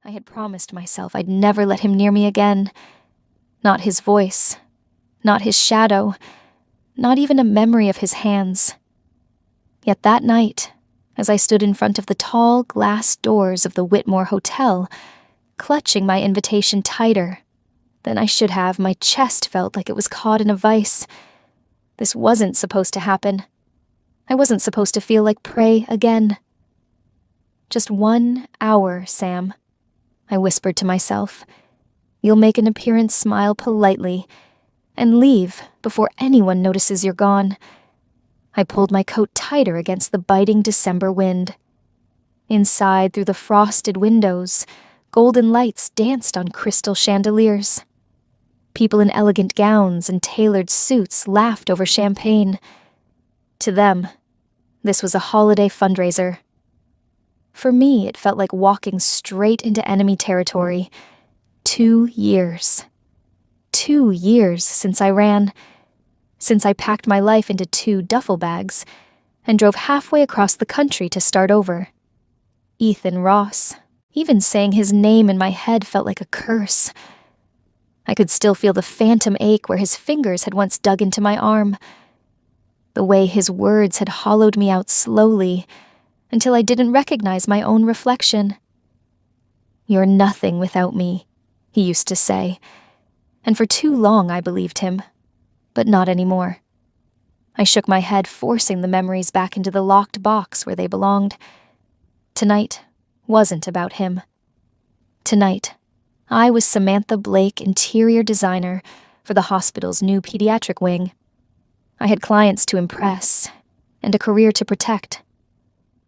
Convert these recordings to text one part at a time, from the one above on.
I had promised myself I'd never let him near me again. Not his voice, not his shadow, not even a memory of his hands. Yet that night, as I stood in front of the tall glass doors of the Whitmore Hotel, clutching my invitation tighter than I should have, my chest felt like it was caught in a vice. This wasn't supposed to happen. I wasn't supposed to feel like prey again. Just 1 hour, Sam, I whispered to myself. You'll make an appearance, smile politely, and leave before anyone notices you're gone. I pulled my coat tighter against the biting December wind. Inside, through the frosted windows, golden lights danced on crystal chandeliers. People in elegant gowns and tailored suits laughed over champagne. To them, this was a holiday fundraiser. For me, it felt like walking straight into enemy territory. 2 years. 2 years since I ran. Since I packed my life into 2 duffel bags and drove halfway across the country to start over. Ethan Ross. Even saying his name in my head felt like a curse. I could still feel the phantom ache where his fingers had once dug into my arm. The way his words had hollowed me out slowly until I didn't recognize my own reflection. You're nothing without me, he used to say, and for too long I believed him, but not anymore. I shook my head, forcing the memories back into the locked box where they belonged. Tonight wasn't about him. Tonight, I was Samantha Blake, interior designer for the hospital's new pediatric wing. I had clients to impress and a career to protect.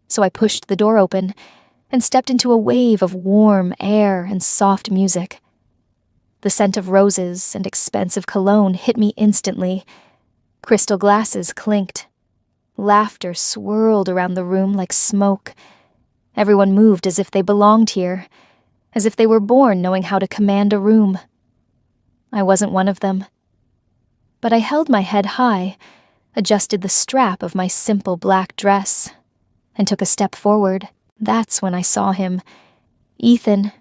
So I pushed the door open and stepped into a wave of warm air and soft music. The scent of roses and expensive cologne hit me instantly. Crystal glasses clinked. Laughter swirled around the room like smoke. Everyone moved as if they belonged here, as if they were born knowing how to command a room. I wasn't one of them. But I held my head high, adjusted the strap of my simple black dress, and took a step forward. That's when I saw him. Ethan,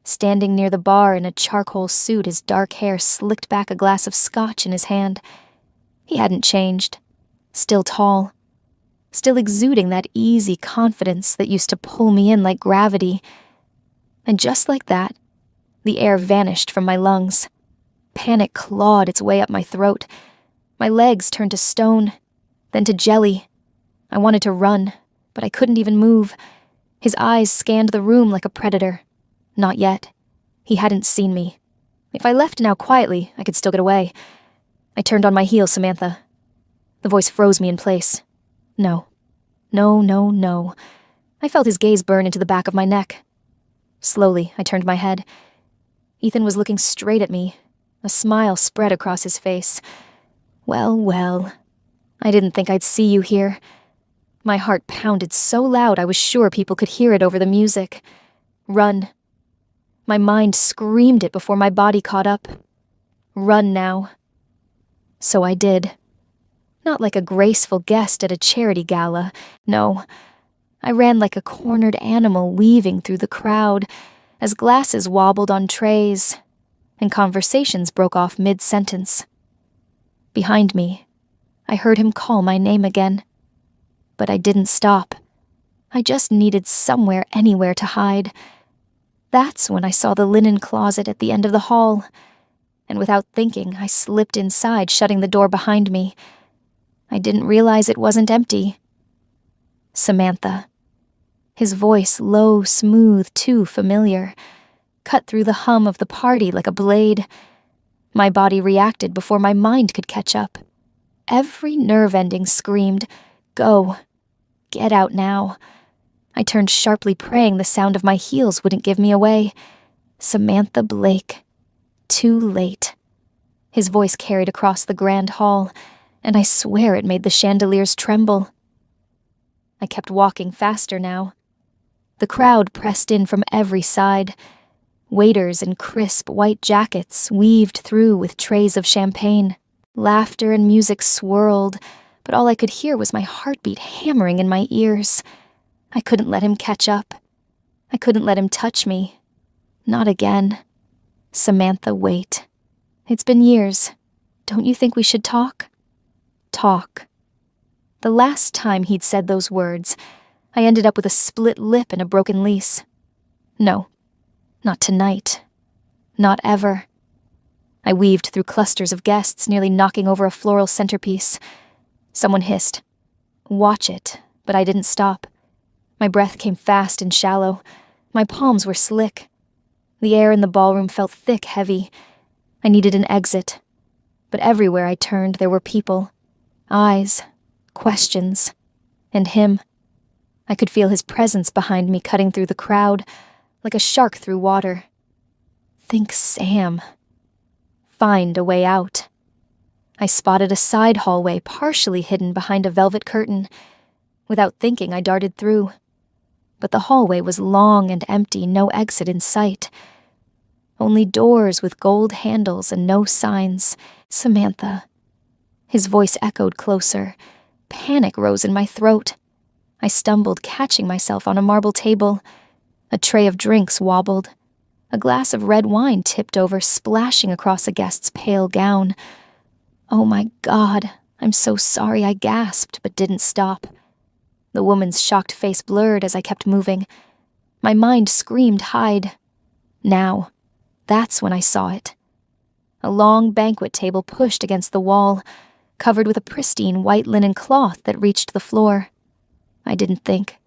standing near the bar in a charcoal suit, his dark hair slicked back, a glass of scotch in his hand. He hadn't changed. Still tall. Still exuding that easy confidence that used to pull me in like gravity. And just like that, the air vanished from my lungs. Panic clawed its way up my throat. My legs turned to stone, then to jelly. I wanted to run, but I couldn't even move. His eyes scanned the room like a predator. Not yet. He hadn't seen me. If I left now quietly, I could still get away. I turned on my heel, Samantha. The voice froze me in place. No. No, no, no. I felt his gaze burn into the back of my neck. Slowly, I turned my head. Ethan was looking straight at me. A smile spread across his face. Well, well. I didn't think I'd see you here. My heart pounded so loud I was sure people could hear it over the music. Run. My mind screamed it before my body caught up. Run now. So I did. Not like a graceful guest at a charity gala. No. I ran like a cornered animal weaving through the crowd as glasses wobbled on trays and conversations broke off mid-sentence. Behind me, I heard him call my name again. But I didn't stop. I just needed somewhere, anywhere to hide. That's when I saw the linen closet at the end of the hall, and without thinking, I slipped inside, shutting the door behind me. I didn't realize it wasn't empty. Samantha. His voice, low, smooth, too familiar, cut through the hum of the party like a blade. My body reacted before my mind could catch up. Every nerve ending screamed, "Go. Get out now." I turned sharply, praying the sound of my heels wouldn't give me away. Samantha Blake. Too late. His voice carried across the grand hall, and I swear it made the chandeliers tremble. I kept walking faster now. The crowd pressed in from every side. Waiters in crisp white jackets weaved through with trays of champagne. Laughter and music swirled, but all I could hear was my heartbeat hammering in my ears. I couldn't let him catch up. I couldn't let him touch me, Not again. Samantha, wait. It's been years. Don't you think we should talk? Talk. The last time he'd said those words, I ended up with a split lip and a broken lease. No, not tonight. Not ever. I weaved through clusters of guests, nearly knocking over a floral centerpiece. Someone hissed, "Watch it," but I didn't stop. My breath came fast and shallow. My palms were slick. The air in the ballroom felt thick, heavy. I needed an exit. But everywhere I turned, there were people. Eyes. Questions. And him. I could feel his presence behind me cutting through the crowd, like a shark through water. Think Sam. Find a way out. I spotted a side hallway partially hidden behind a velvet curtain. Without thinking, I darted through. But the hallway was long and empty, no exit in sight. Only doors with gold handles and no signs. Samantha. His voice echoed closer. Panic rose in my throat. I stumbled, catching myself on a marble table. A tray of drinks wobbled. A glass of red wine tipped over, splashing across a guest's pale gown. Oh my God, I'm so sorry, I gasped, but didn't stop. The woman's shocked face blurred as I kept moving. My mind screamed hide. Now, that's when I saw it. A long banquet table pushed against the wall, covered with a pristine white linen cloth that reached the floor. I didn't think.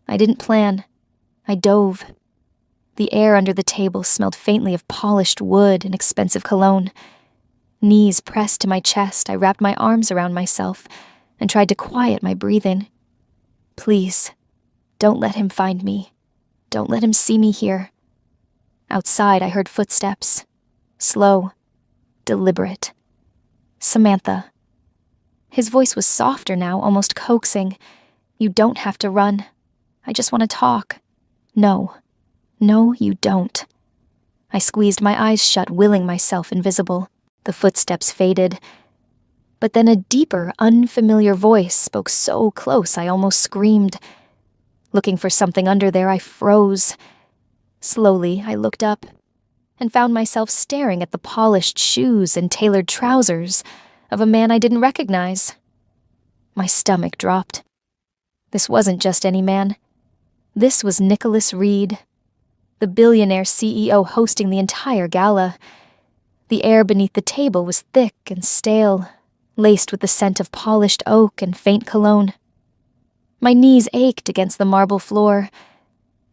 I didn't plan. I dove. The air under the table smelled faintly of polished wood and expensive cologne. Knees pressed to my chest, I wrapped my arms around myself and tried to quiet my breathing. Please, don't let him find me. Don't let him see me here. Outside, I heard footsteps. Slow. Deliberate. Samantha. His voice was softer now, almost coaxing. You don't have to run. I just want to talk. No. No, you don't. I squeezed my eyes shut, willing myself invisible. The footsteps faded. But then a deeper, unfamiliar voice spoke so close I almost screamed. Looking for something under there, I froze. Slowly, I looked up and found myself staring at the polished shoes and tailored trousers of a man I didn't recognize. My stomach dropped. This wasn't just any man. This was Nicholas Reed, the billionaire CEO hosting the entire gala. The air beneath the table was thick and stale, laced with the scent of polished oak and faint cologne. My knees ached against the marble floor.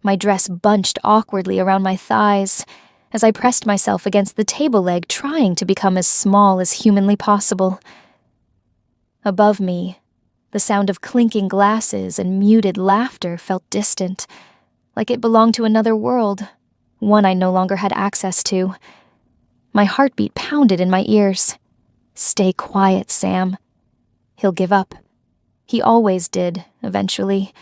My dress bunched awkwardly around my thighs as I pressed myself against the table leg, trying to become as small as humanly possible. Above me, the sound of clinking glasses and muted laughter felt distant, like it belonged to another world, one I no longer had access to. My heartbeat pounded in my ears. Stay quiet, Sam. He'll give up. He always did, eventually.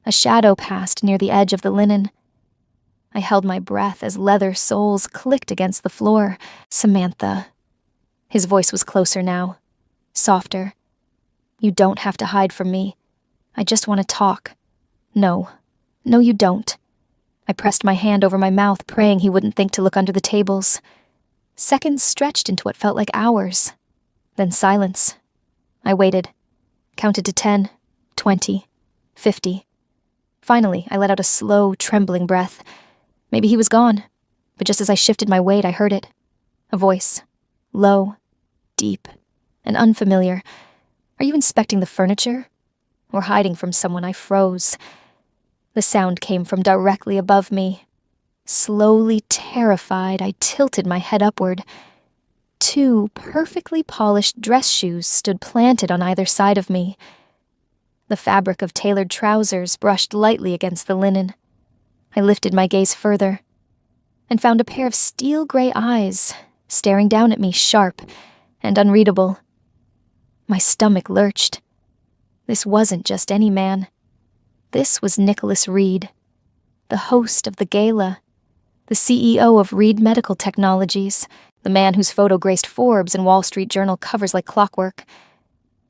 A shadow passed near the edge of the linen. I held my breath as leather soles clicked against the floor. Samantha. His voice was closer now, softer. You don't have to hide from me. I just want to talk. No. No, you don't. I pressed my hand over my mouth, praying he wouldn't think to look under the tables. Seconds stretched into what felt like hours. Then silence. I waited. Counted to 10, 20, 50. Finally, I let out a slow, trembling breath. Maybe he was gone, but just as I shifted my weight, I heard it. A voice. Low, deep, and unfamiliar. Are you inspecting the furniture? Or hiding from someone? I froze. The sound came from directly above me. Slowly terrified, I tilted my head upward. 2 perfectly polished dress shoes stood planted on either side of me. The fabric of tailored trousers brushed lightly against the linen. I lifted my gaze further and found a pair of steel-gray eyes staring down at me, sharp and unreadable. My stomach lurched. This wasn't just any man. This was Nicholas Reed, the host of the gala, the CEO of Reed Medical Technologies, the man whose photo graced Forbes and Wall Street Journal covers like clockwork.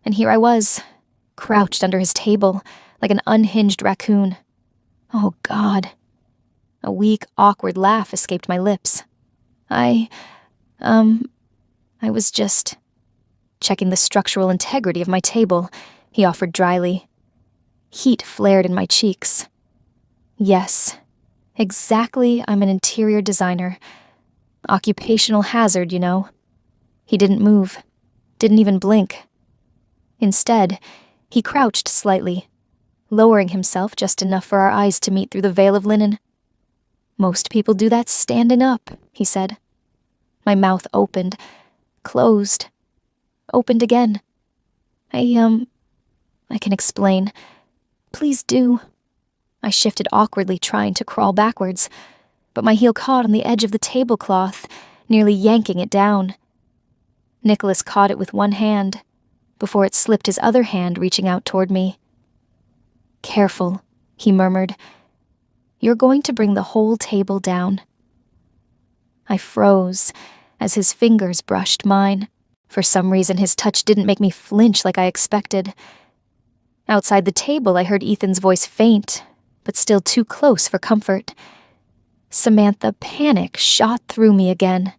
And here I was, crouched under his table like an unhinged raccoon. Oh, God. A weak, awkward laugh escaped my lips. I was just checking the structural integrity of my table, he offered dryly. Heat flared in my cheeks. Yes, exactly, I'm an interior designer. Occupational hazard, you know. He didn't move, didn't even blink. Instead, he crouched slightly, lowering himself just enough for our eyes to meet through the veil of linen. Most people do that standing up, he said. My mouth opened, closed, opened again. I can explain. Please do. I shifted awkwardly, trying to crawl backwards, but my heel caught on the edge of the tablecloth, nearly yanking it down. Nicholas caught it with one hand, before it slipped his other hand, reaching out toward me. Careful, he murmured. You're going to bring the whole table down. I froze as his fingers brushed mine. For some reason, his touch didn't make me flinch like I expected. Outside the table, I heard Ethan's voice faint, but still too close for comfort. Samantha, panic shot through me again.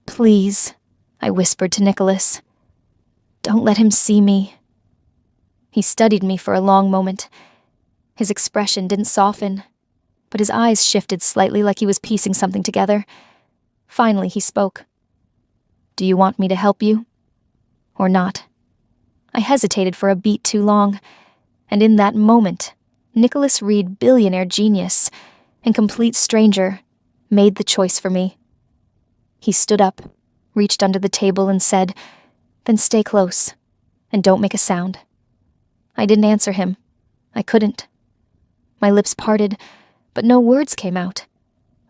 Please, I whispered to Nicholas. Don't let him see me. He studied me for a long moment. His expression didn't soften, but his eyes shifted slightly like he was piecing something together. Finally, he spoke. Do you want me to help you? Or not? I hesitated for a beat too long, and in that moment, Nicholas Reed, billionaire genius and complete stranger, made the choice for me. He stood up, reached under the table and said, Then stay close, and don't make a sound. I didn't answer him. I couldn't. My lips parted, but no words came out.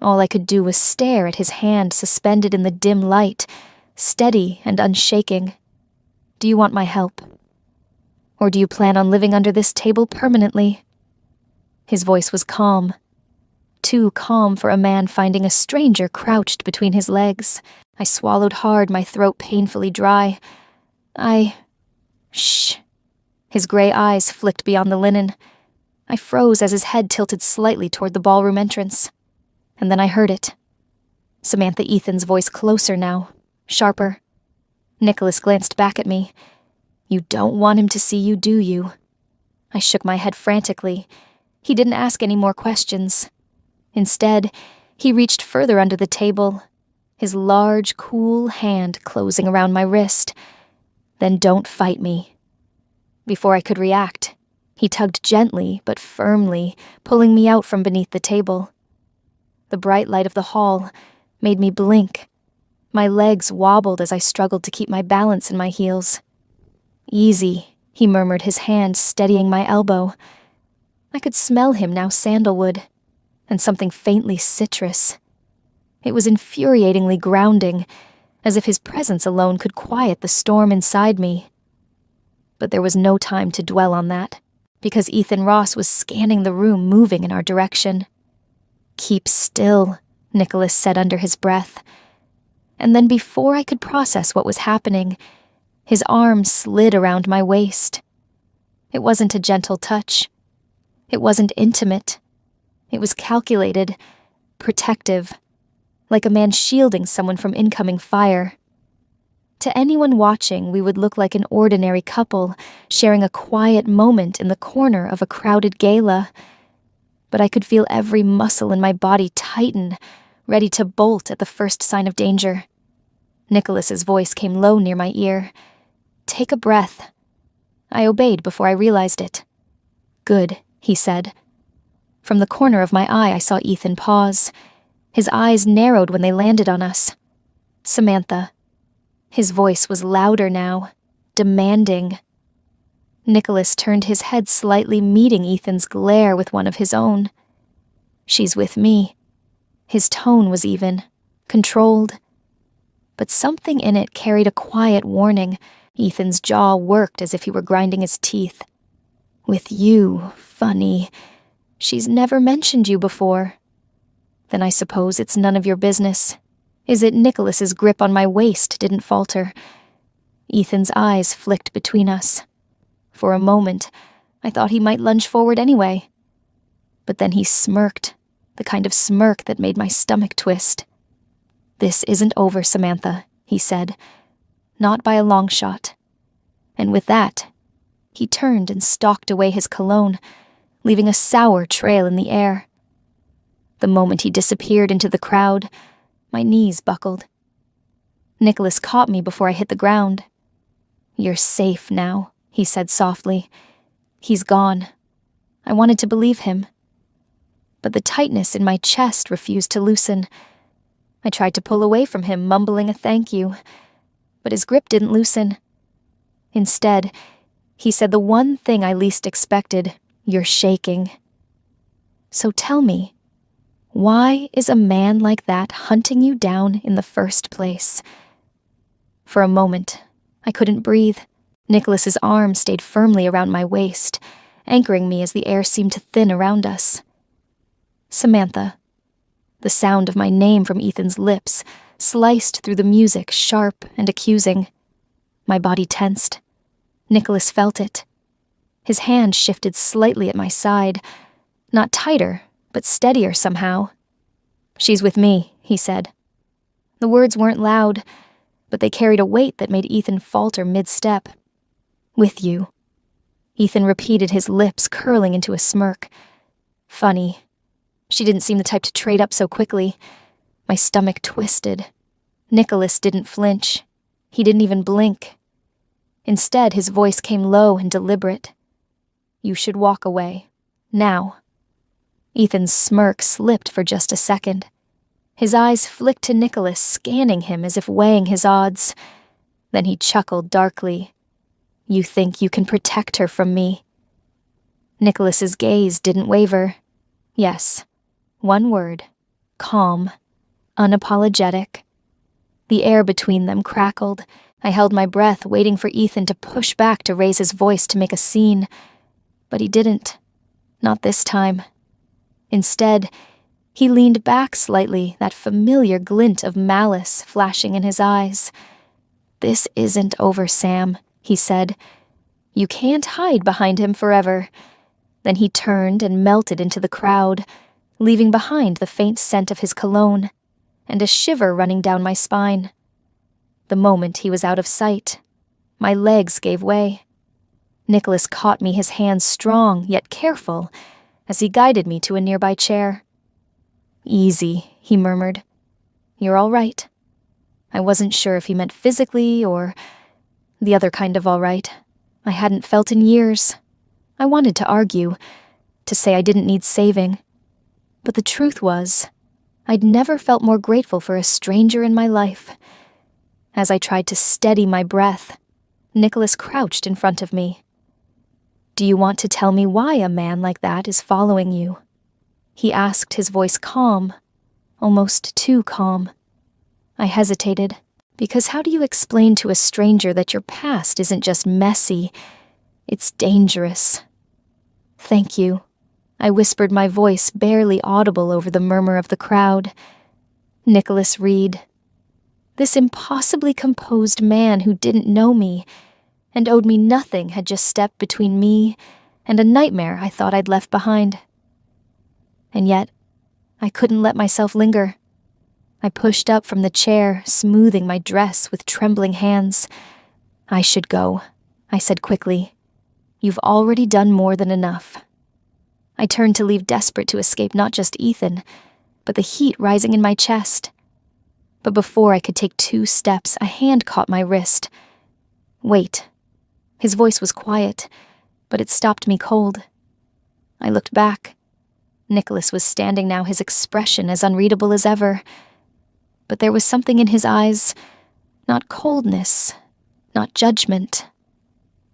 All I could do was stare at his hand suspended in the dim light, steady and unshaking. Do you want my help? Or do you plan on living under this table permanently? His voice was calm. Too calm for a man finding a stranger crouched between his legs. I swallowed hard, my throat painfully dry. Shh. His gray eyes flicked beyond the linen. I froze as his head tilted slightly toward the ballroom entrance. And then I heard it. Samantha Ethan's voice closer now, sharper. Nicholas glanced back at me. You don't want him to see you, do you? I shook my head frantically. He didn't ask any more questions. Instead, he reached further under the table, his large, cool hand closing around my wrist. Then don't fight me. Before I could react, he tugged gently but firmly, pulling me out from beneath the table. The bright light of the hall made me blink. My legs wobbled as I struggled to keep my balance in my heels. Easy, he murmured, his hand steadying my elbow. I could smell him now, sandalwood, and something faintly citrus. It was infuriatingly grounding, as if his presence alone could quiet the storm inside me. But there was no time to dwell on that, because Ethan Ross was scanning the room, moving in our direction. Keep still, Nicholas said under his breath. And then before I could process what was happening, his arm slid around my waist. It wasn't a gentle touch. It wasn't intimate. It was calculated, protective, like a man shielding someone from incoming fire. To anyone watching, we would look like an ordinary couple, sharing a quiet moment in the corner of a crowded gala. But I could feel every muscle in my body tighten, ready to bolt at the first sign of danger. Nicholas's voice came low near my ear. Take a breath. I obeyed before I realized it. Good, he said. From the corner of my eye, I saw Ethan pause. His eyes narrowed when they landed on us. Samantha. His voice was louder now, demanding. Nicholas turned his head slightly, meeting Ethan's glare with one of his own. She's with me. His tone was even, controlled. But something in it carried a quiet warning. Ethan's jaw worked as if he were grinding his teeth. With you, funny. She's never mentioned you before. Then I suppose it's none of your business. Is it Nicholas's grip on my waist didn't falter? Ethan's eyes flicked between us. For a moment, I thought he might lunge forward anyway. But then he smirked, the kind of smirk that made my stomach twist. "This isn't over, Samantha," he said. "Not by a long shot." And with that, he turned and stalked away his cologne, leaving a sour trail in the air. The moment he disappeared into the crowd, my knees buckled. Nicholas caught me before I hit the ground. "You're safe now," he said softly. "He's gone." I wanted to believe him. But the tightness in my chest refused to loosen. I tried to pull away from him, mumbling a thank you, but his grip didn't loosen. Instead, he said the one thing I least expected: "You're shaking." "So tell me, why is a man like that hunting you down in the first place?" For a moment, I couldn't breathe. Nicholas's arm stayed firmly around my waist, anchoring me as the air seemed to thin around us. "Samantha." The sound of my name from Ethan's lips sliced through the music, sharp and accusing. My body tensed. Nicholas felt it. His hand shifted slightly at my side, not tighter, but steadier somehow. "She's with me," he said. The words weren't loud, but they carried a weight that made Ethan falter mid-step. "With you." Ethan repeated, his lips curling into a smirk. Funny. She didn't seem the type to trade up so quickly. My stomach twisted. Nicholas didn't flinch. He didn't even blink. Instead, his voice came low and deliberate. "You should walk away. Now." Ethan's smirk slipped for just a second. His eyes flicked to Nicholas, scanning him as if weighing his odds. Then he chuckled darkly. "You think you can protect her from me?" Nicholas's gaze didn't waver. Yes. One word. Calm. Unapologetic. The air between them crackled. I held my breath, waiting for Ethan to push back to raise his voice to make a scene. But he didn't. Not this time. Instead, he leaned back slightly, that familiar glint of malice flashing in his eyes. "This isn't over, Sam," he said. "You can't hide behind him forever." Then he turned and melted into the crowd, leaving behind the faint scent of his cologne, and a shiver running down my spine. The moment he was out of sight, my legs gave way. Nicholas caught me, his hands strong yet careful, as he guided me to a nearby chair. "Easy," he murmured. "You're all right." I wasn't sure if he meant physically or the other kind of all right. I hadn't felt in years. I wanted to argue, to say I didn't need saving. But the truth was, I'd never felt more grateful for a stranger in my life. As I tried to steady my breath, Nicholas crouched in front of me. "Do you want to tell me why a man like that is following you?" He asked, his voice calm, almost too calm. I hesitated, because how do you explain to a stranger that your past isn't just messy, it's dangerous? "Thank you," I whispered, my voice barely audible over the murmur of the crowd. Nicholas Reed. This impossibly composed man who didn't know me and owed me nothing had just stepped between me and a nightmare I thought I'd left behind. And yet, I couldn't let myself linger. I pushed up from the chair, smoothing my dress with trembling hands. "I should go," I said quickly. "You've already done more than enough." I turned to leave, desperate to escape not just Ethan, but the heat rising in my chest. But before I could take 2 steps, a hand caught my wrist. "Wait." His voice was quiet, but it stopped me cold. I looked back. Nicholas was standing now, his expression as unreadable as ever. But there was something in his eyes, not coldness, not judgment.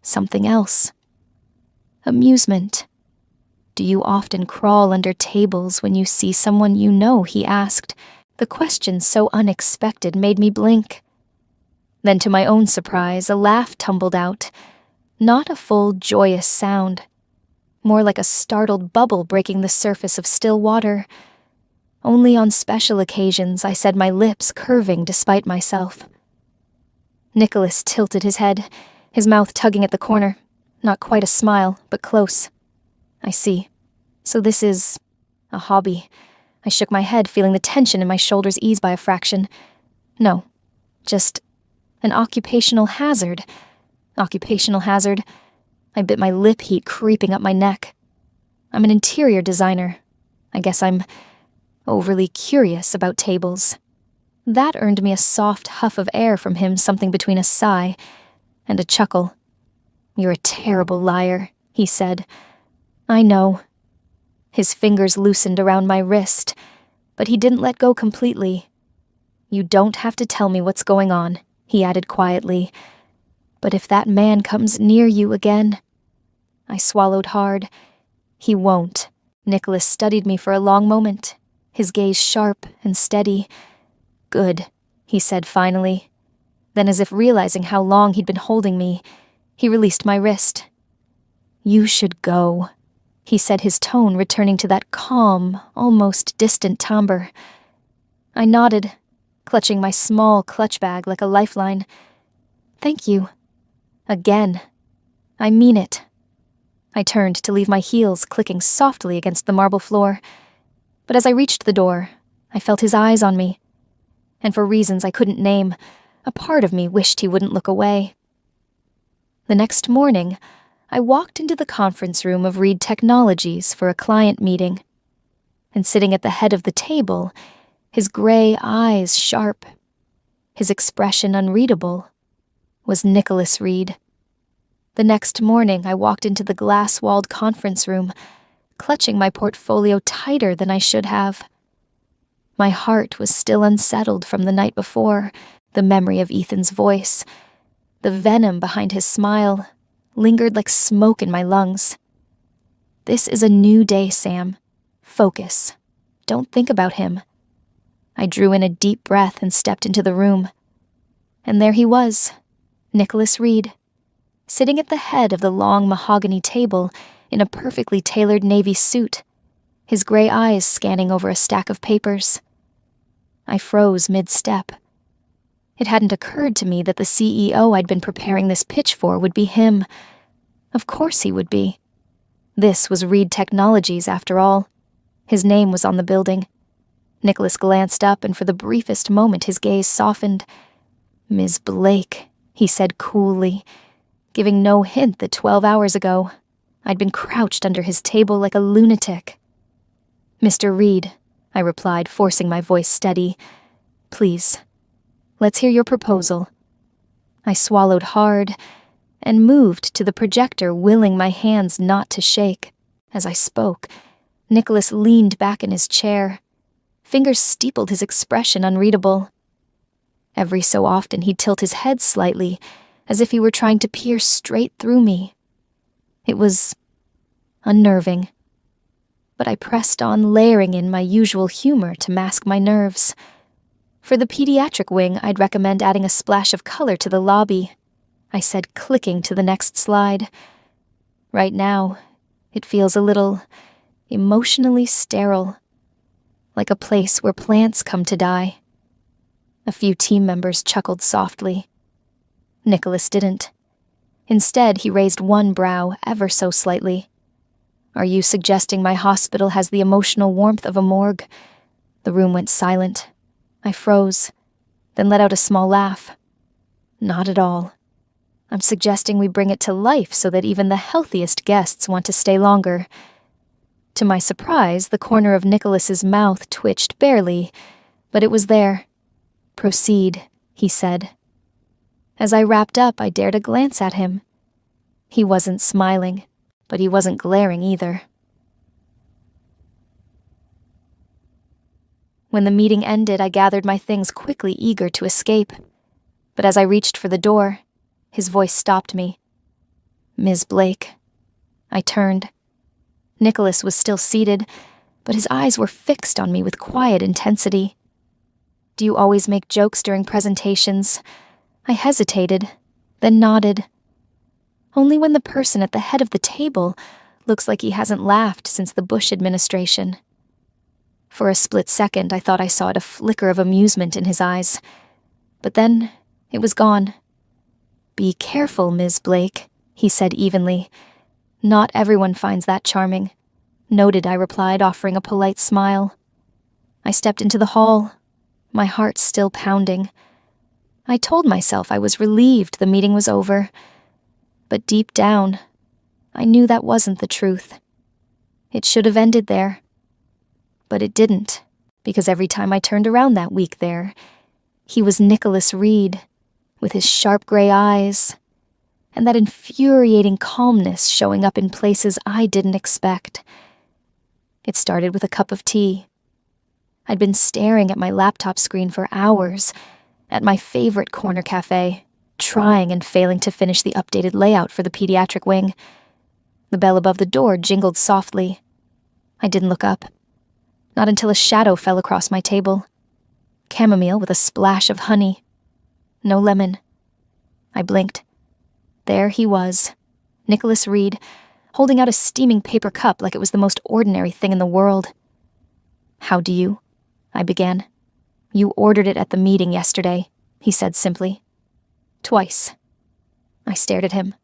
Something else. Amusement. "Do you often crawl under tables when you see someone you know?" he asked. The question, so unexpected, made me blink. Then, to my own surprise, a laugh tumbled out. Not a full, joyous sound. More like a startled bubble breaking the surface of still water. Only on special occasions, I said, my lips curving despite myself. Nicholas tilted his head, his mouth tugging at the corner. Not quite a smile, but close. "I see. So this is a hobby. I shook my head, feeling the tension in my shoulders ease by a fraction. No, just an occupational hazard. Occupational hazard. I bit my lip, heat creeping up my neck. I'm an interior designer. I guess I'm overly curious about tables. That earned me a soft huff of air from him, something between a sigh and a chuckle. "You're a terrible liar," he said. "I know." His fingers loosened around my wrist, but he didn't let go completely. "You don't have to tell me what's going on," he added quietly. "But if that man comes near you again—" I swallowed hard. "He won't." Nicholas studied me for a long moment, his gaze sharp and steady. "Good," he said finally. Then, as if realizing how long he'd been holding me, he released my wrist. "You should go," he said, his tone returning to that calm, almost distant timbre. I nodded, clutching my small clutch bag like a lifeline. "Thank you. Again. I mean it." I turned to leave my heels clicking softly against the marble floor, but as I reached the door, I felt his eyes on me, and for reasons I couldn't name, a part of me wished he wouldn't look away. The next morning, I walked into the conference room of Reed Technologies for a client meeting, and sitting at the head of the table, his gray eyes sharp, his expression unreadable, was Nicholas Reed. The next morning, I walked into the glass-walled conference room, clutching my portfolio tighter than I should have. My heart was still unsettled from the night before, the memory of Ethan's voice. The venom behind his smile lingered like smoke in my lungs. "This is a new day, Sam. Focus. Don't think about him." I drew in a deep breath and stepped into the room. And there he was, Nicholas Reed, sitting at the head of the long mahogany table in a perfectly tailored navy suit, his gray eyes scanning over a stack of papers. I froze mid-step. It hadn't occurred to me that the CEO I'd been preparing this pitch for would be him. Of course he would be. This was Reed Technologies, after all. His name was on the building. Nicholas glanced up, and for the briefest moment his gaze softened. "Ms. Blake," he said coolly, giving no hint that 12 hours ago I'd been crouched under his table like a lunatic. "Mr. Reed," I replied, forcing my voice steady. "Please, let's hear your proposal." I swallowed hard and moved to the projector, willing my hands not to shake. As I spoke, Nicholas leaned back in his chair. Fingers steepled his expression unreadable. Every so often he'd tilt his head slightly, as if he were trying to peer straight through me. It was unnerving. But I pressed on, layering in my usual humor to mask my nerves. For the pediatric wing, I'd recommend adding a splash of color to the lobby, I said, clicking to the next slide. Right now, it feels a little emotionally sterile, like a place where plants come to die. A few team members chuckled softly. Nicholas didn't. Instead, he raised one brow ever so slightly. "Are you suggesting my hospital has the emotional warmth of a morgue?" The room went silent. I froze, then let out a small laugh. "Not at all. I'm suggesting we bring it to life so that even the healthiest guests want to stay longer." To my surprise, the corner of Nicholas's mouth twitched barely, but it was there. "Proceed," he said. As I wrapped up, I dared a glance at him. He wasn't smiling, but he wasn't glaring either. When the meeting ended, I gathered my things quickly, eager to escape. But as I reached for the door, his voice stopped me. "Ms. Blake." I turned. Nicholas was still seated, but his eyes were fixed on me with quiet intensity. "Do you always make jokes during presentations?" I hesitated, then nodded. "Only when the person at the head of the table looks like he hasn't laughed since the Bush administration." For a split second, I thought I saw a flicker of amusement in his eyes. But then it was gone. "Be careful, Ms. Blake," he said evenly. "Not everyone finds that charming." "Noted," I replied, offering a polite smile. I stepped into the hall, my heart still pounding. I told myself I was relieved the meeting was over, but deep down, I knew that wasn't the truth. It should have ended there. But it didn't, because every time I turned around that week there, he was Nicholas Reed, with his sharp gray eyes, and that infuriating calmness showing up in places I didn't expect. It started with a cup of tea. I'd been staring at my laptop screen for hours, at my favorite corner cafe, trying and failing to finish the updated layout for the pediatric wing. The bell above the door jingled softly. I didn't look up. Not until a shadow fell across my table. Chamomile with a splash of honey. No lemon. I blinked. There he was, Nicholas Reed, holding out a steaming paper cup like it was the most ordinary thing in the world. "How do you?" I began. "You ordered it at the meeting yesterday," he said simply. "Twice." I stared at him,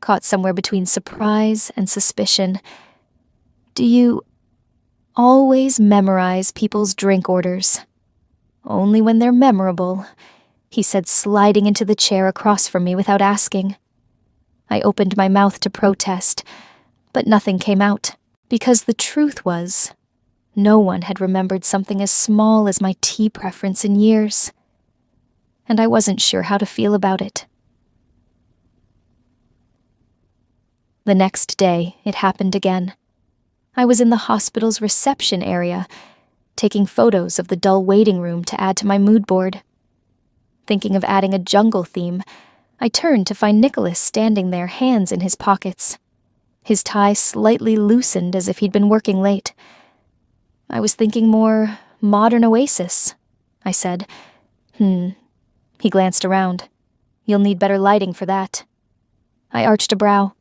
caught somewhere between surprise and suspicion. "Do you always memorize people's drink orders?" "Only when they're memorable," he said, sliding into the chair across from me without asking. I opened my mouth to protest, but nothing came out, because the truth was, no one had remembered something as small as my tea preference in years, and I wasn't sure how to feel about it. The next day, it happened again. I was in the hospital's reception area, taking photos of the dull waiting room to add to my mood board. Thinking of adding a jungle theme, I turned to find Nicholas standing there, hands in his pockets, his tie slightly loosened as if he'd been working late. I was thinking more modern oasis, I said. He glanced around. "You'll need better lighting for that." I arched a brow.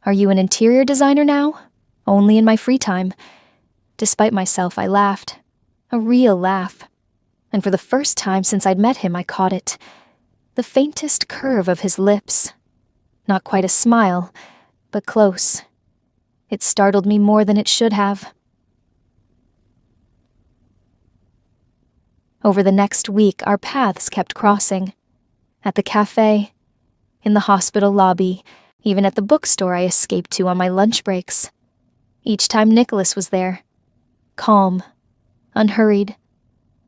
"Are you an interior designer now?" "Only in my free time." Despite myself, I laughed. A real laugh. And for the first time since I'd met him, I caught it. The faintest curve of his lips. Not quite a smile, but close. It startled me more than it should have. Over the next week, our paths kept crossing. At the cafe, in the hospital lobby, even at the bookstore I escaped to on my lunch breaks. Each time Nicholas was there, calm, unhurried,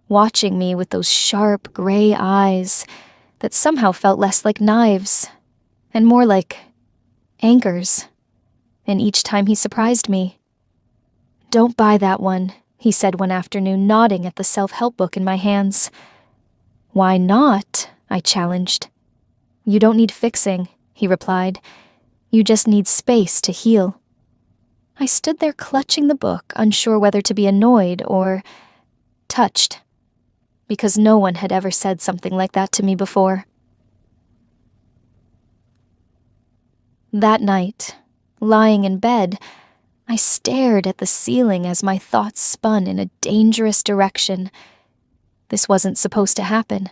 watching me with those sharp gray eyes that somehow felt less like knives and more like anchors. And each time he surprised me. "Don't buy that one," he said one afternoon, nodding at the self-help book in my hands. "Why not?" I challenged. "You don't need fixing," he replied. "You just need space to heal." I stood there clutching the book, unsure whether to be annoyed or touched, because no one had ever said something like that to me before. That night, lying in bed, I stared at the ceiling as my thoughts spun in a dangerous direction. This wasn't supposed to happen.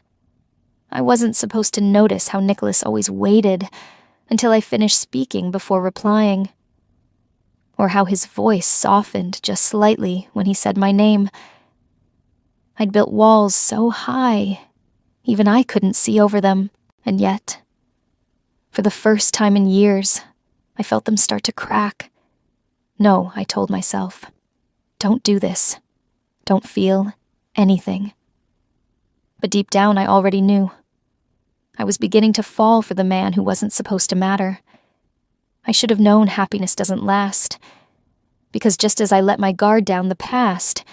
I wasn't supposed to notice how Nicholas always waited until I finished speaking before replying, or how his voice softened just slightly when he said my name. I'd built walls so high, even I couldn't see over them, and yet, for the first time in years, I felt them start to crack. No, I told myself, don't do this. Don't feel anything. But deep down, I already knew. I was beginning to fall for the man who wasn't supposed to matter. I should have known happiness doesn't last, because just as I let my guard down, the past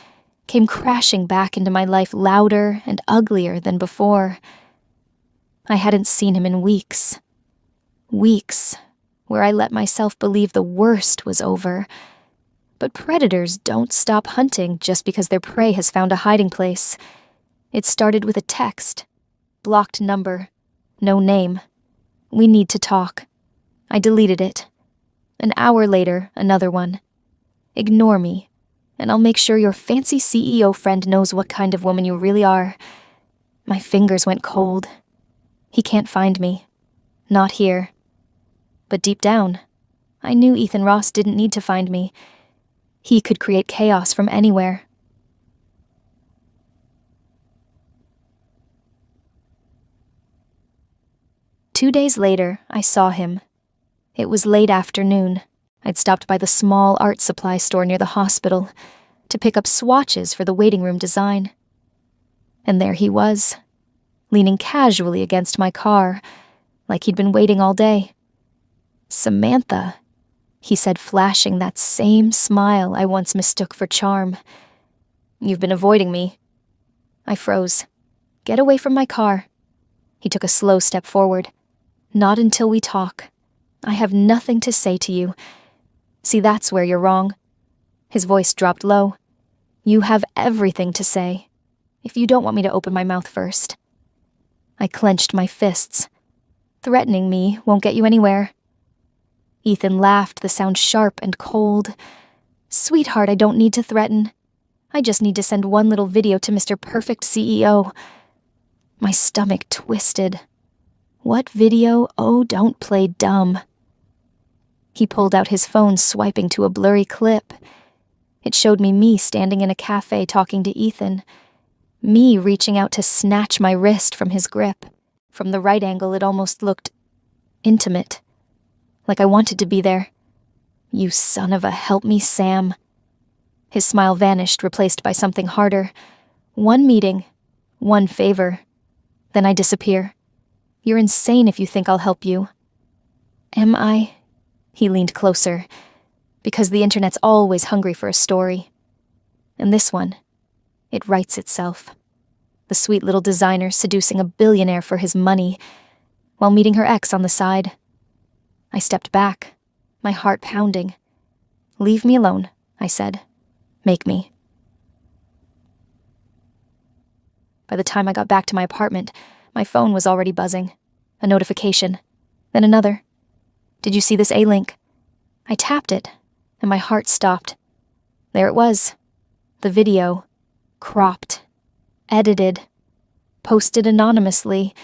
came crashing back into my life louder and uglier than before. I hadn't seen him in weeks. Weeks where I let myself believe the worst was over. But predators don't stop hunting just because their prey has found a hiding place. It started with a text. Blocked number. No name. "We need to talk." I deleted it. An hour later, another one. "Ignore me, and I'll make sure your fancy CEO friend knows what kind of woman you really are." My fingers went cold. He can't find me. Not here. But deep down, I knew Ethan Ross didn't need to find me. He could create chaos from anywhere. 2 days later, I saw him. It was late afternoon. I'd stopped by the small art supply store near the hospital to pick up swatches for the waiting room design. And there he was, leaning casually against my car, like he'd been waiting all day. "Samantha," he said, flashing that same smile I once mistook for charm. "You've been avoiding me." I froze. "Get away from my car." He took a slow step forward. "Not until we talk. I have nothing to say to you. See, that's where you're wrong." His voice dropped low. "You have everything to say, if you don't want me to open my mouth first." I clenched my fists. "Threatening me won't get you anywhere." Ethan laughed, the sound sharp and cold. "Sweetheart, I don't need to threaten. I just need to send one little video to Mr. Perfect CEO. My stomach twisted. What video? Oh, don't play dumb. He pulled out his phone, swiping to a blurry clip. It showed me standing in a cafe talking to Ethan. Me reaching out to snatch my wrist from his grip. From the right angle, it almost looked intimate. Like I wanted to be there. "You son of a help me, Sam." His smile vanished, replaced by something harder. "One meeting, one favor. Then I disappear. You're insane if you think I'll help you." "Am I?" He leaned closer. "Because the internet's always hungry for a story. And this one, it writes itself. The sweet little designer seducing a billionaire for his money, while meeting her ex on the side." I stepped back, my heart pounding. "Leave me alone," I said. "Make me." By the time I got back to my apartment, my phone was already buzzing. A notification. Then another. "Did you see this A-link?" I tapped it, and my heart stopped. There it was. The video. Cropped. Edited. Posted anonymously.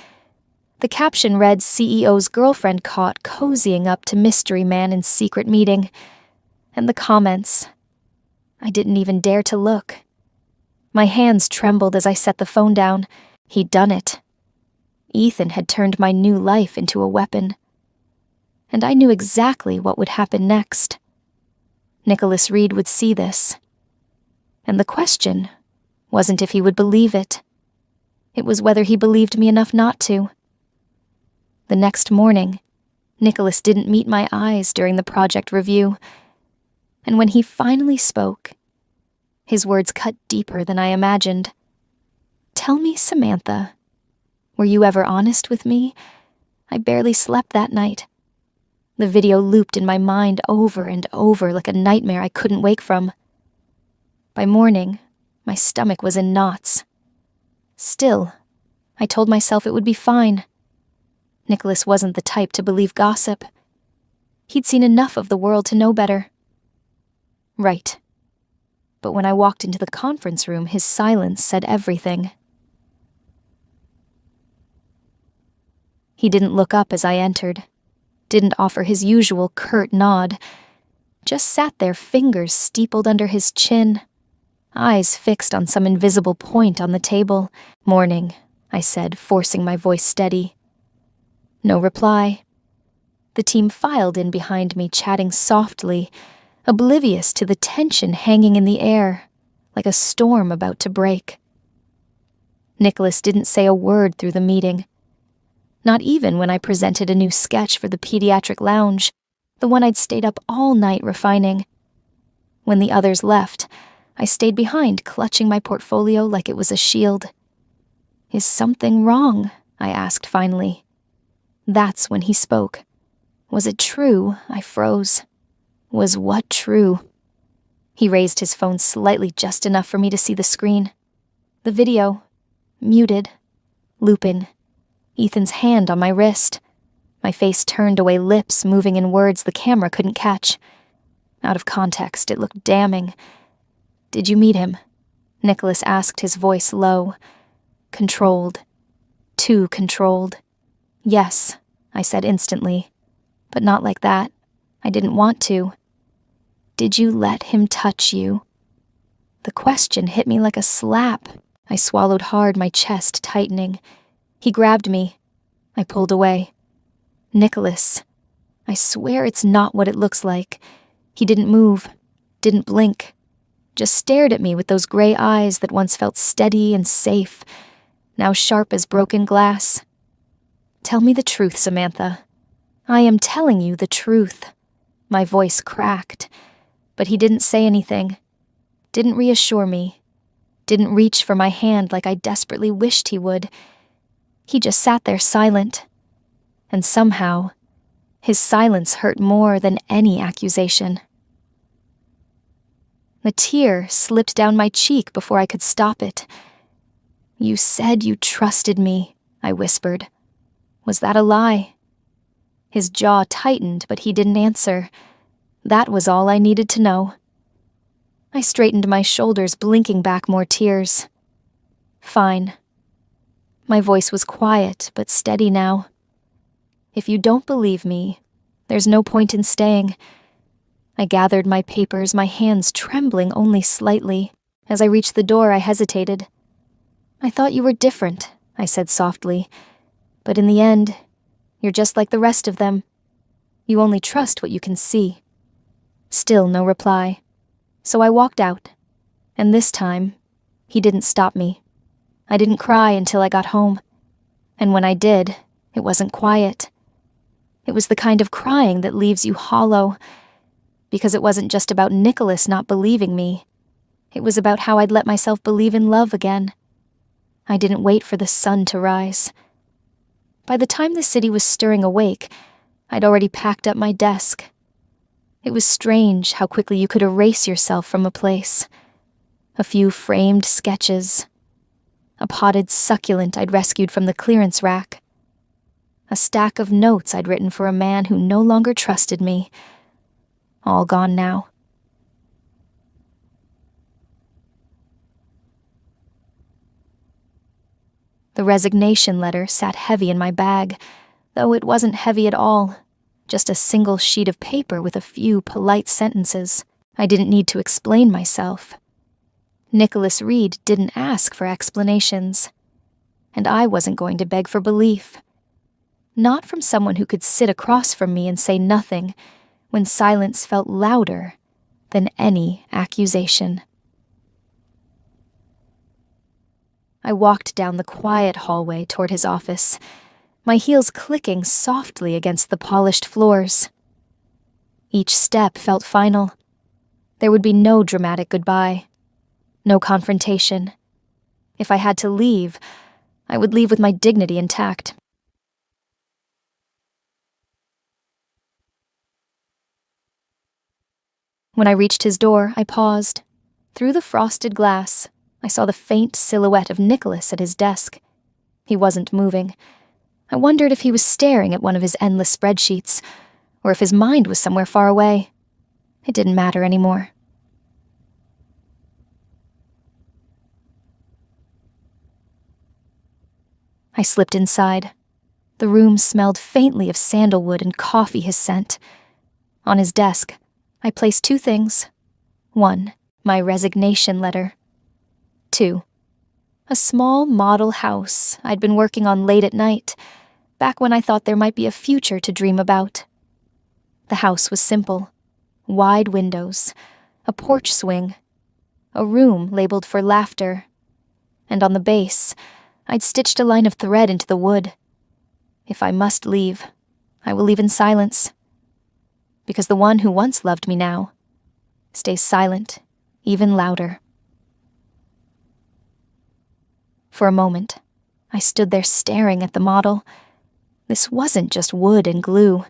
The caption read, "CEO's girlfriend caught cozying up to mystery man in secret meeting." And the comments. I didn't even dare to look. My hands trembled as I set the phone down. He'd done it. Ethan had turned my new life into a weapon. And I knew exactly what would happen next. Nicholas Reed would see this. And the question wasn't if he would believe it. It was whether he believed me enough not to. The next morning, Nicholas didn't meet my eyes during the project review. And when he finally spoke, his words cut deeper than I imagined. "Tell me, Samantha, were you ever honest with me? I barely slept that night." The video looped in my mind over and over like a nightmare I couldn't wake from. By morning, my stomach was in knots. Still, I told myself it would be fine. Nicholas wasn't the type to believe gossip. He'd seen enough of the world to know better. Right. But when I walked into the conference room, his silence said everything. He didn't look up as I entered, didn't offer his usual curt nod, just sat there, fingers steepled under his chin, eyes fixed on some invisible point on the table. "Morning," I said, forcing my voice steady. No reply. The team filed in behind me, chatting softly, oblivious to the tension hanging in the air, like a storm about to break. Nicholas didn't say a word through the meeting. Not even when I presented a new sketch for the pediatric lounge, the one I'd stayed up all night refining. When the others left, I stayed behind, clutching my portfolio like it was a shield. "Is something wrong?" I asked finally. That's when he spoke. Was it true? I froze. Was what true? He raised his phone slightly, just enough for me to see the screen. The video. Muted. Looping. Ethan's hand on my wrist. My face turned away, lips moving in words the camera couldn't catch. Out of context, it looked damning. "Did you meet him?" Nicholas asked, his voice low. Controlled. Too controlled. "Yes," I said instantly. "But not like that. I didn't want to." "Did you let him touch you?" The question hit me like a slap. I swallowed hard, my chest tightening. He grabbed me. I pulled away. Nicholas. I swear it's not what it looks like. He didn't move, didn't blink, just stared at me with those gray eyes that once felt steady and safe, now sharp as broken glass. Tell me the truth, Samantha. I am telling you the truth. My voice cracked, but he didn't say anything, didn't reassure me, didn't reach for my hand like I desperately wished he would. He just sat there silent, and somehow, his silence hurt more than any accusation. A tear slipped down my cheek before I could stop it. "You said you trusted me," I whispered. "Was that a lie?" His jaw tightened, but he didn't answer. That was all I needed to know. I straightened my shoulders, blinking back more tears. "Fine." My voice was quiet, but steady now. "If you don't believe me, there's no point in staying." I gathered my papers, my hands trembling only slightly. As I reached the door, I hesitated. "I thought you were different," I said softly. "But in the end, you're just like the rest of them. You only trust what you can see." Still no reply. So I walked out. And this time, he didn't stop me. I didn't cry until I got home. And when I did, it wasn't quiet. It was the kind of crying that leaves you hollow. Because it wasn't just about Nicholas not believing me. It was about how I'd let myself believe in love again. I didn't wait for the sun to rise. By the time the city was stirring awake, I'd already packed up my desk. It was strange how quickly you could erase yourself from a place. A few framed sketches. A potted succulent I'd rescued from the clearance rack. A stack of notes I'd written for a man who no longer trusted me. All gone now. The resignation letter sat heavy in my bag, though it wasn't heavy at all. Just a single sheet of paper with a few polite sentences. I didn't need to explain myself. Nicholas Reed didn't ask for explanations. And I wasn't going to beg for belief. Not from someone who could sit across from me and say nothing, when silence felt louder than any accusation. I walked down the quiet hallway toward his office, my heels clicking softly against the polished floors. Each step felt final. There would be no dramatic goodbye, no confrontation. If I had to leave, I would leave with my dignity intact. When I reached his door, I paused. Through the frosted glass, I saw the faint silhouette of Nicholas at his desk. He wasn't moving. I wondered if he was staring at one of his endless spreadsheets, or if his mind was somewhere far away. It didn't matter anymore. I slipped inside. The room smelled faintly of sandalwood and coffee his scent. On his desk, I placed two things. 1, my resignation letter. 2, a small model house I'd been working on late at night, back when I thought there might be a future to dream about. The house was simple. Wide windows, a porch swing, a room labeled for laughter, and on the base, I'd stitched a line of thread into the wood. If I must leave, I will leave in silence. Because the one who once loved me now stays silent, even louder. For a moment, I stood there staring at the model. This wasn't just wood and glue.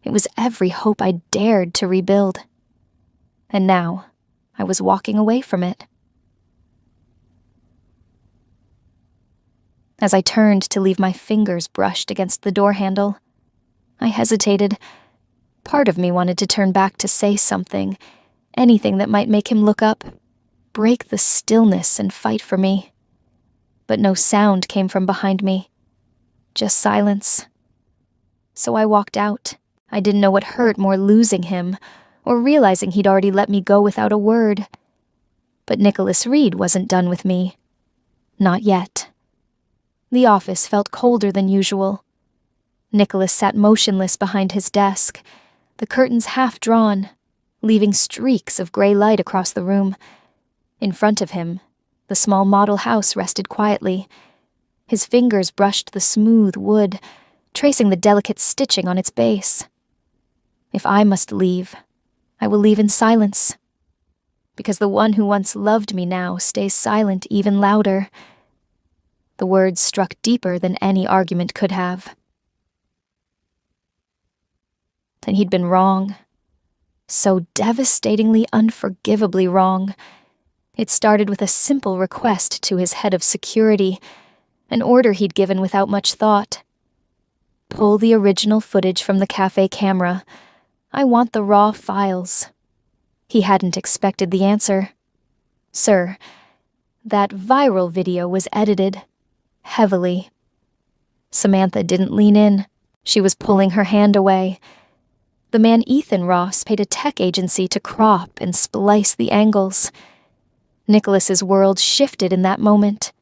It was every hope I dared to rebuild. And now, I was walking away from it. As I turned to leave, my fingers brushed against the door handle. I hesitated. Part of me wanted to turn back to say something, anything that might make him look up, break the stillness and fight for me. But no sound came from behind me, just silence. So I walked out. I didn't know what hurt more, losing him, or realizing he'd already let me go without a word. But Nicholas Reed wasn't done with me. Not yet. The office felt colder than usual. Nicholas sat motionless behind his desk, the curtains half drawn, leaving streaks of gray light across the room. In front of him, the small model house rested quietly. His fingers brushed the smooth wood, tracing the delicate stitching on its base. If I must leave, I will leave in silence, because the one who once loved me now stays silent even louder. The words struck deeper than any argument could have. And he'd been wrong. So devastatingly, unforgivably wrong. It started with a simple request to his head of security, an order he'd given without much thought. Pull the original footage from the cafe camera. I want the raw files. He hadn't expected the answer. Sir, that viral video was edited. Heavily. Samantha didn't lean in. She was pulling her hand away. The man Ethan Ross paid a tech agency to crop and splice the angles. Nicholas's world shifted in that moment.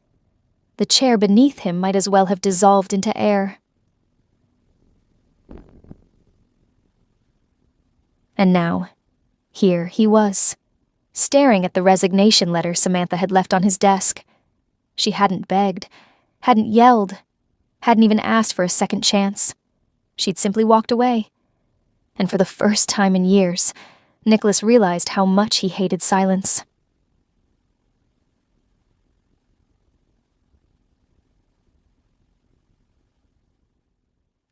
The chair beneath him might as well have dissolved into air. And now, here he was, staring at the resignation letter Samantha had left on his desk. She hadn't begged, hadn't yelled, hadn't even asked for a second chance. She'd simply walked away. And for the first time in years, Nicholas realized how much he hated silence.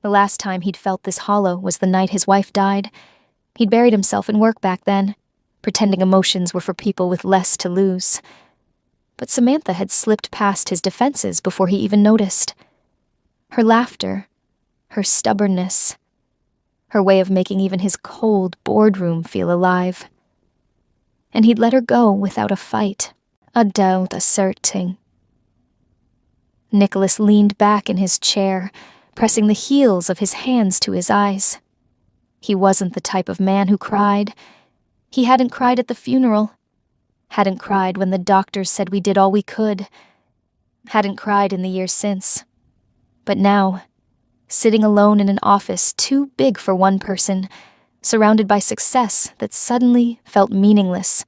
The last time he'd felt this hollow was the night his wife died. He'd buried himself in work back then, pretending emotions were for people with less to lose. But Samantha had slipped past his defenses before he even noticed. Her laughter, her stubbornness, her way of making even his cold boardroom feel alive. And he'd let her go without a fight, without asserting. Nicholas leaned back in his chair, pressing the heels of his hands to his eyes. He wasn't the type of man who cried. He hadn't cried at the funeral. Hadn't cried when the doctors said we did all we could. Hadn't cried in the years since. But now, sitting alone in an office too big for one person, surrounded by success that suddenly felt meaningless.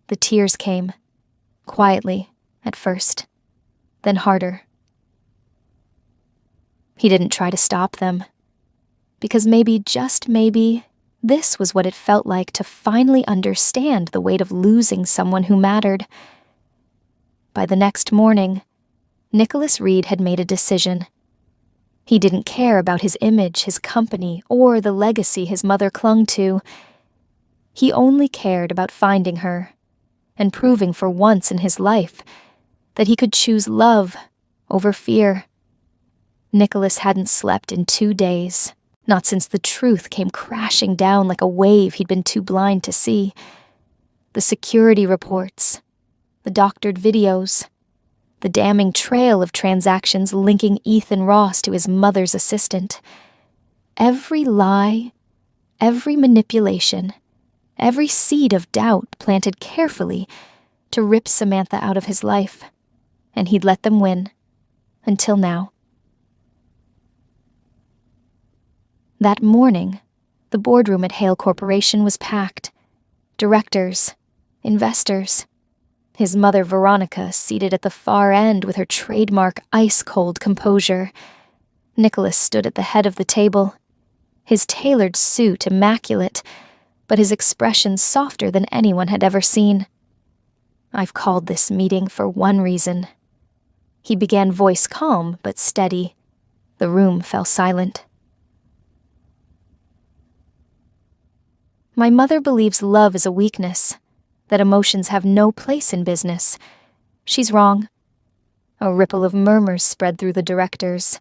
The tears came, quietly at first, then harder. He didn't try to stop them, because maybe, just maybe, this was what it felt like to finally understand the weight of losing someone who mattered. By the next morning, Nicholas Reed had made a decision. He didn't care about his image, his company, or the legacy his mother clung to. He only cared about finding her, and proving for once in his life that he could choose love over fear. Nicholas hadn't slept in 2 days, not since the truth came crashing down like a wave he'd been too blind to see. The security reports, the doctored videos, the damning trail of transactions linking Ethan Ross to his mother's assistant. Every lie, every manipulation, every seed of doubt planted carefully to rip Samantha out of his life, and he'd let them win, until now. That morning, the boardroom at Hale Corporation was packed. Directors, investors, his mother Veronica seated at the far end with her trademark ice-cold composure. Nicholas stood at the head of the table, his tailored suit immaculate, but his expression softer than anyone had ever seen. I've called this meeting for one reason. He began, voice calm but steady. The room fell silent. My mother believes love is a weakness, that emotions have no place in business. She's wrong. A ripple of murmurs spread through the directors.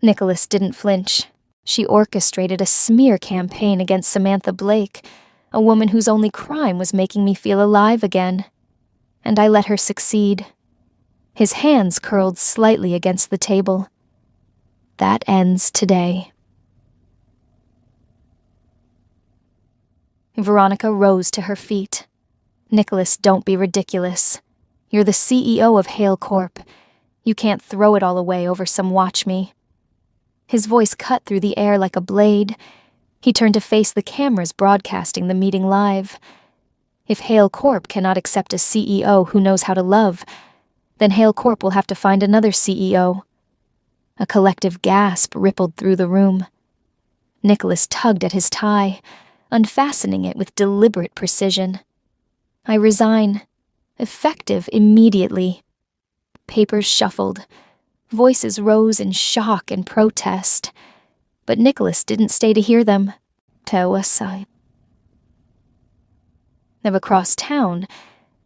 Nicholas didn't flinch. She orchestrated a smear campaign against Samantha Blake, a woman whose only crime was making me feel alive again. And I let her succeed. His hands curled slightly against the table. That ends today. Veronica rose to her feet. Nicholas, don't be ridiculous. You're the CEO of Hale Corp. You can't throw it all away over some watch me. His voice cut through the air like a blade. He turned to face the cameras broadcasting the meeting live. If Hale Corp cannot accept a CEO who knows how to love, then Hale Corp will have to find another CEO. A collective gasp rippled through the room. Nicholas tugged at his tie, unfastening it with deliberate precision. I resign. Effective immediately. Papers shuffled. Voices rose in shock and protest. But Nicholas didn't stay to hear them. Tawasai. Now across town,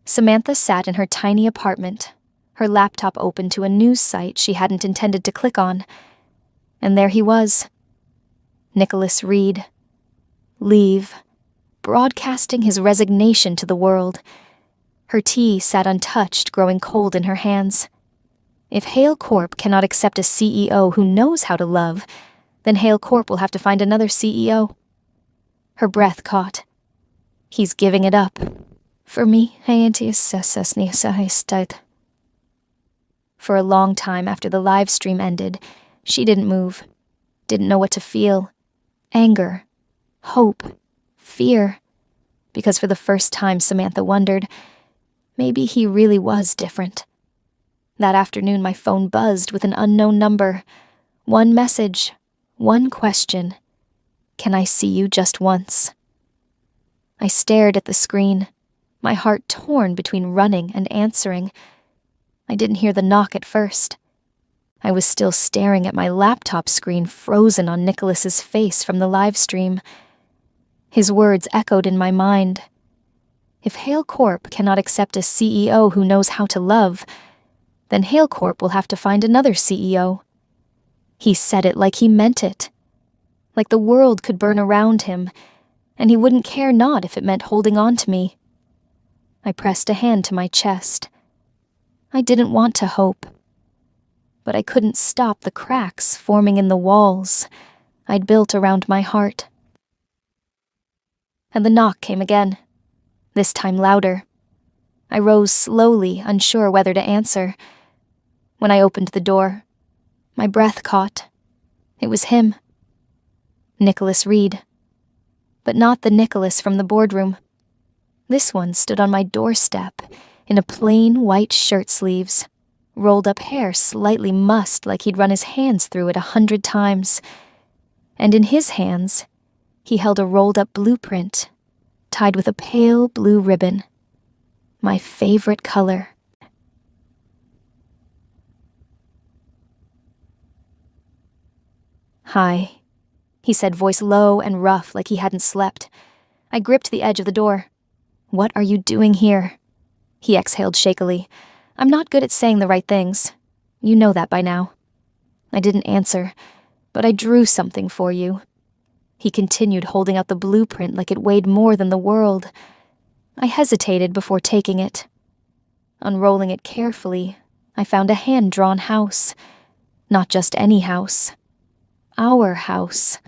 Samantha sat in her tiny apartment, her laptop open to a news site she hadn't intended to click on. And there he was. Nicholas Reed. Leave. Broadcasting his resignation to the world. Her tea sat untouched, growing cold in her hands. If Hale Corp cannot accept a CEO who knows how to love, then Hale Corp will have to find another CEO. Her breath caught. He's giving it up. For me, For a long time after the live stream ended, she didn't move, didn't know what to feel. Anger, hope, fear. Because for the first time, Samantha wondered, maybe he really was different. That afternoon, my phone buzzed with an unknown number. One message, one question. Can I see you just once? I stared at the screen, my heart torn between running and answering. I didn't hear the knock at first. I was still staring at my laptop screen frozen on Nicholas's face from the live stream. His words echoed in my mind. If Hale Corp cannot accept a CEO who knows how to love, then Hale Corp will have to find another CEO. He said it like he meant it. Like the world could burn around him, and he wouldn't care not if it meant holding on to me. I pressed a hand to my chest. I didn't want to hope. But I couldn't stop the cracks forming in the walls I'd built around my heart. And the knock came again, this time louder. I rose slowly, unsure whether to answer. When I opened the door, my breath caught. It was him. Nicholas Reed. But not the Nicholas from the boardroom. This one stood on my doorstep in a plain white shirt sleeves, rolled up hair slightly mussed like he'd run his hands through it 100 times. And in his hands, he held a rolled-up blueprint, tied with a pale blue ribbon. My favorite color. Hi, he said, voice low and rough like he hadn't slept. I gripped the edge of the door. What are you doing here? He exhaled shakily. I'm not good at saying the right things. You know that by now. I didn't answer, but I drew something for you. He continued, holding out the blueprint like it weighed more than the world. I hesitated before taking it. Unrolling it carefully, I found a hand-drawn house. Not just any house. Our house.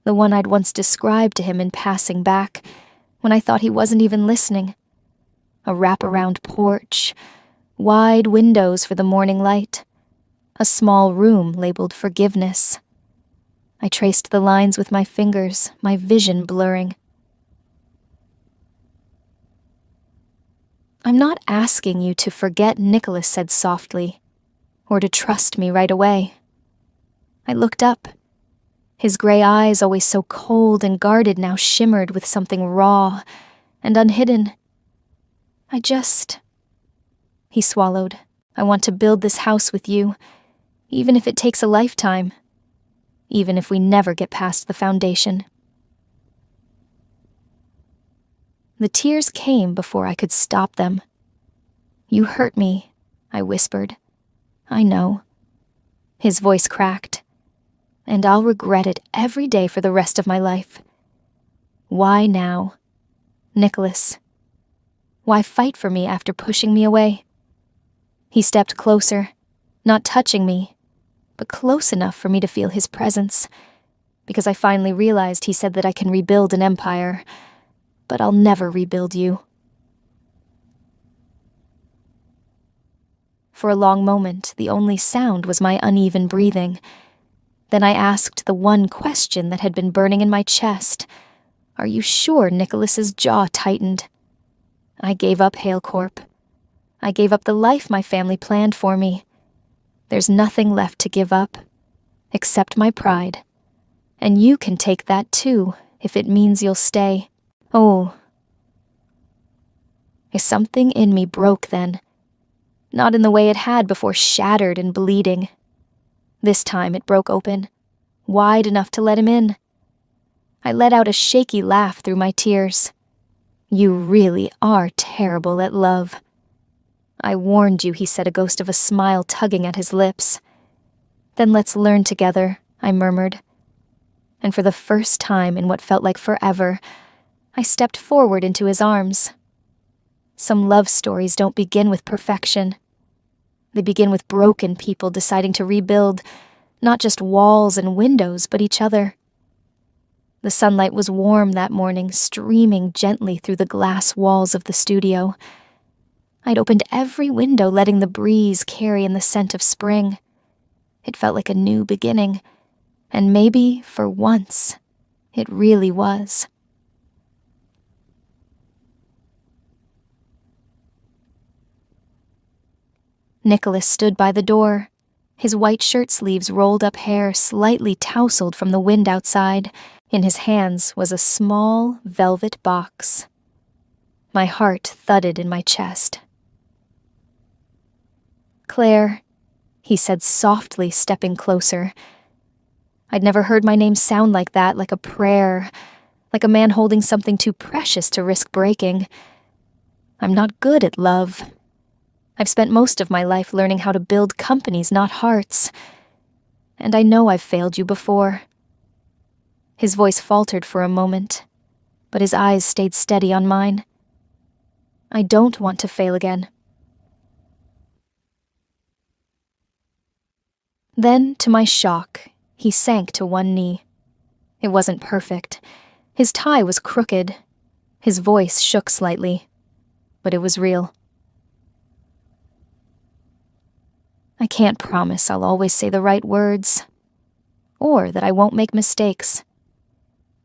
The one I'd once described to him in passing back, when I thought he wasn't even listening. A wraparound porch, wide windows for the morning light, a small room labeled forgiveness. I traced the lines with my fingers, my vision blurring. I'm not asking you to forget, Nicholas said softly, or to trust me right away. I looked up. His gray eyes, always so cold and guarded, now shimmered with something raw and unhidden. He swallowed. I want to build this house with you, even if it takes a lifetime, even if we never get past the foundation. The tears came before I could stop them. You hurt me, I whispered. I know. His voice cracked. And I'll regret it every day for the rest of my life. Why now? Nicholas. Why fight for me after pushing me away? He stepped closer, not touching me, but close enough for me to feel his presence, because I finally realized he said that I can rebuild an empire, but I'll never rebuild you. For a long moment, the only sound was my uneven breathing. Then I asked the one question that had been burning in my chest. Are you sure? Nicholas's jaw tightened. I gave up Hale Corp. I gave up the life my family planned for me. There's nothing left to give up, except my pride. And you can take that too, if it means you'll stay. Oh. Something in me broke then. Not in the way it had before, shattered and bleeding. This time it broke open, wide enough to let him in. I let out a shaky laugh through my tears. You really are terrible at love. I warned you, he said, a ghost of a smile tugging at his lips. Then let's learn together, I murmured. And for the first time in what felt like forever, I stepped forward into his arms. Some love stories don't begin with perfection. They begin with broken people deciding to rebuild, not just walls and windows, but each other. The sunlight was warm that morning, streaming gently through the glass walls of the studio. I'd opened every window, letting the breeze carry in the scent of spring. It felt like a new beginning, and maybe, for once, it really was. Nicholas stood by the door, his white shirt sleeves rolled up, hair slightly tousled from the wind outside. In his hands was a small velvet box. My heart thudded in my chest. Claire, he said softly, stepping closer. I'd never heard my name sound like that, like a prayer, like a man holding something too precious to risk breaking. I'm not good at love. I've spent most of my life learning how to build companies, not hearts. And I know I've failed you before. His voice faltered for a moment, but his eyes stayed steady on mine. I don't want to fail again. Then, to my shock, he sank to one knee. It wasn't perfect. His tie was crooked. His voice shook slightly, but it was real. I can't promise I'll always say the right words, or that I won't make mistakes.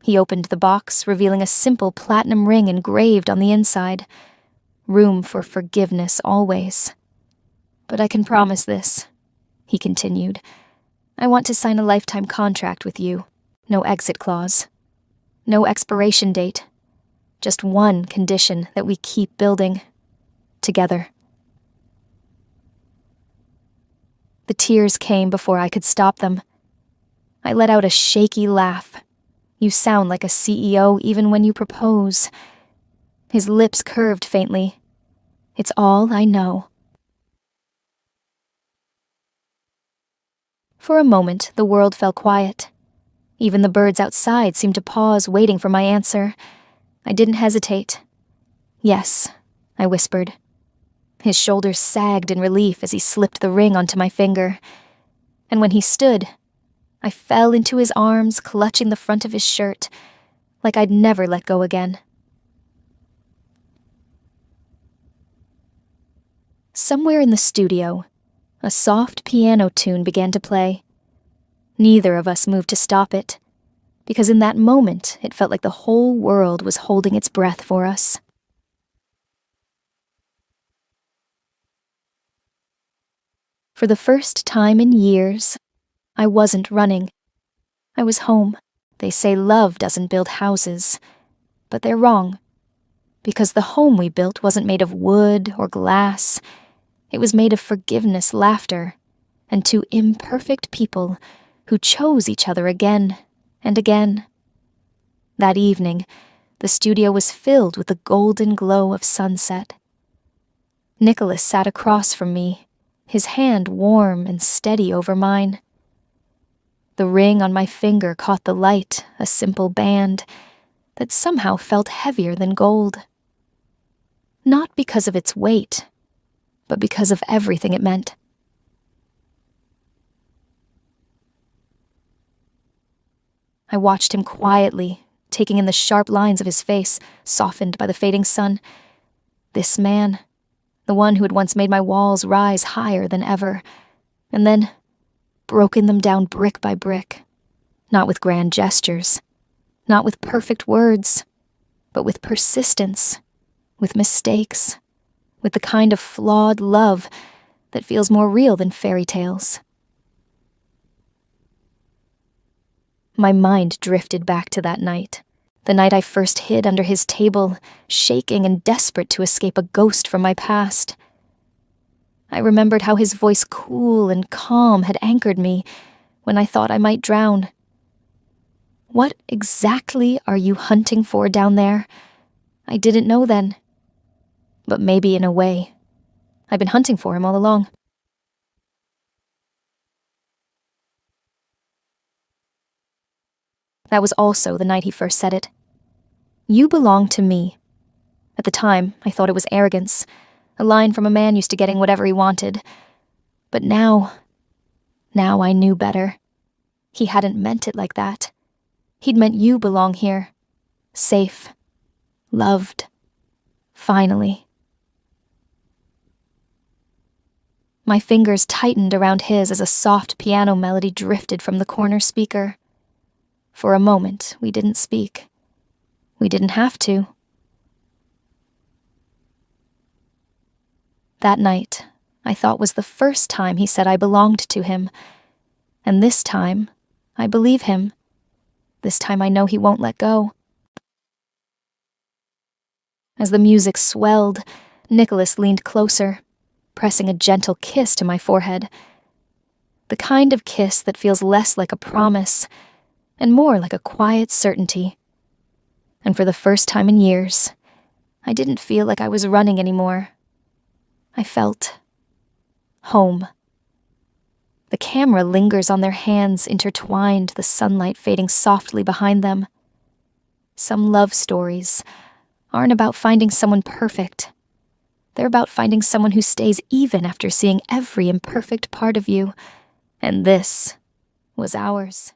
He opened the box, revealing a simple platinum ring engraved on the inside. Room for forgiveness always. But I can promise this, he continued. I want to sign a lifetime contract with you. No exit clause. No expiration date. Just one condition, that we keep building. Together. The tears came before I could stop them. I let out a shaky laugh. You sound like a CEO even when you propose. His lips curved faintly. It's all I know. For a moment, the world fell quiet. Even the birds outside seemed to pause, waiting for my answer. I didn't hesitate. Yes, I whispered. His shoulders sagged in relief as he slipped the ring onto my finger. And when he stood, I fell into his arms, clutching the front of his shirt, like I'd never let go again. Somewhere in the studio, a soft piano tune began to play. Neither of us moved to stop it, because in that moment it felt like the whole world was holding its breath for us. For the first time in years, I wasn't running. I was home. They say love doesn't build houses, but they're wrong. Because the home we built wasn't made of wood or glass. It was made of forgiveness, laughter, and two imperfect people who chose each other again and again. That evening, the studio was filled with the golden glow of sunset. Nicholas sat across from me, his hand warm and steady over mine. The ring on my finger caught the light, a simple band that somehow felt heavier than gold. Not because of its weight, but because of everything it meant. I watched him quietly, taking in the sharp lines of his face, softened by the fading sun. This man, the one who had once made my walls rise higher than ever. And then, broken them down brick by brick, not with grand gestures, not with perfect words, but with persistence, with mistakes, with the kind of flawed love that feels more real than fairy tales. My mind drifted back to that night, the night I first hid under his table, shaking and desperate to escape a ghost from my past. I remembered how his voice, cool and calm, had anchored me when I thought I might drown. What exactly are you hunting for down there? I didn't know then. But maybe in a way, I've been hunting for him all along. That was also the night he first said it. You belong to me. At the time, I thought it was arrogance, a line from a man used to getting whatever he wanted. But now I knew better. He hadn't meant it like that. He'd meant you belong here. Safe. Loved. Finally. My fingers tightened around his as a soft piano melody drifted from the corner speaker. For a moment, we didn't speak. We didn't have to. That night, I thought was the first time he said I belonged to him. And this time, I believe him. This time I know he won't let go. As the music swelled, Nicholas leaned closer, pressing a gentle kiss to my forehead. The kind of kiss that feels less like a promise and more like a quiet certainty. And for the first time in years, I didn't feel like I was running anymore. I felt home. The camera lingers on their hands intertwined, the sunlight fading softly behind them. Some love stories aren't about finding someone perfect. They're about finding someone who stays even after seeing every imperfect part of you. And this was ours.